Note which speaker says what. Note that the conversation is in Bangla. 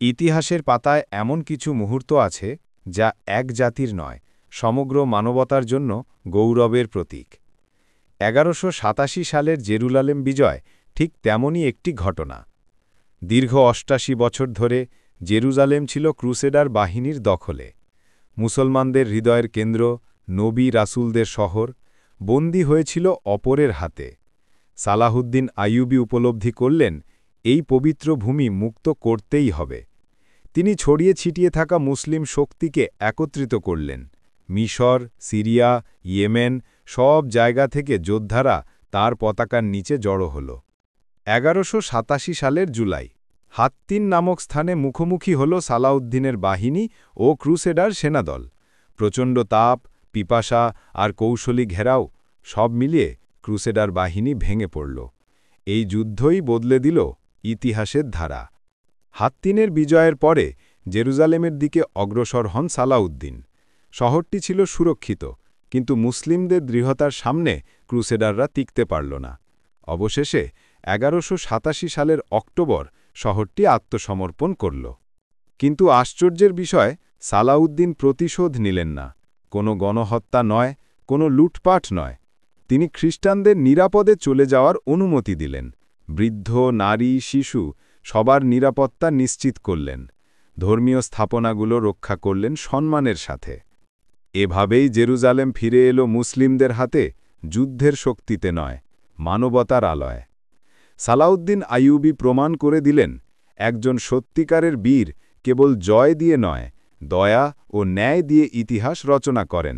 Speaker 1: ইতিহাসের পাতায় এমন কিছু মুহূর্ত আছে যা এক জাতির নয়, সমগ্র মানবতার জন্য গৌরবের প্রতীক। ১১৮৭ সালের জেরুজালেম বিজয় ঠিক তেমনই একটি ঘটনা। দীর্ঘ ৮৮ বছর ধরে জেরুজালেম ছিল ক্রুসেডার বাহিনীর দখলে। মুসলমানদের হৃদয়ের কেন্দ্র, নবী রাসূলদের শহর, বন্দী হয়েছিল অপরের হাতে। সালাহুদ্দিন আইয়ুবী উপলব্ধি করলেন, এই পবিত্র ভূমি মুক্ত করতেই হবে। তিনি ছড়িয়ে ছিটিয়ে থাকা মুসলিম শক্তিকে একত্রিত করলেন। মিশর, সিরিয়া, ইয়েমেন সব জায়গা থেকে যোদ্ধারা তার পতাকার নিচে জড়ো হল। ১১৮৮ সালের জুলাই, হাত্তিন নামক স্থানে মুখোমুখি হল সালাউদ্দিনের বাহিনী ও ক্রুসেডার সেনাদল। প্রচণ্ড তাপ, পিপাসা আর কৌশলী ঘেরাও সব মিলিয়ে ক্রুসেডার বাহিনী ভেঙে পড়ল। এই যুদ্ধই বদলে দিল ইতিহাসের ধারা। হাত্তিনের বিজয়ের পরে জেরুজালেমের দিকে অগ্রসর হন সালাউদ্দিন। শহরটি ছিল সুরক্ষিত, কিন্তু মুসলিমদের দৃঢ়তার সামনে ক্রুসেডাররা টিকতে পারল না। অবশেষে ১১৮৮ সালের অক্টোবর শহরটি আত্মসমর্পণ করল। কিন্তু আশ্চর্যের বিষয়, সালাউদ্দিন প্রতিশোধ নিলেন না। কোনো গণহত্যা নয়, কোনো লুটপাট নয়। তিনি খ্রিস্টানদের নিরাপদে চলে যাওয়ার অনুমতি দিলেন। বৃদ্ধ, নারী, শিশু সবার নিরাপত্তা নিশ্চিত করলেন। ধর্মীয় স্থাপনাগুলো রক্ষা করলেন সম্মানের সাথে। এভাবেই জেরুজালেম ফিরে এলো মুসলিমদের হাতে, যুদ্ধের শক্তিতে নয়, মানবতার আলয়। সালাউদ্দিন আইয়ুবী প্রমাণ করে দিলেন, একজন সত্যিকারের বীর কেবল জয় দিয়ে নয়, দয়া ও ন্যায় দিয়ে ইতিহাস রচনা করেন।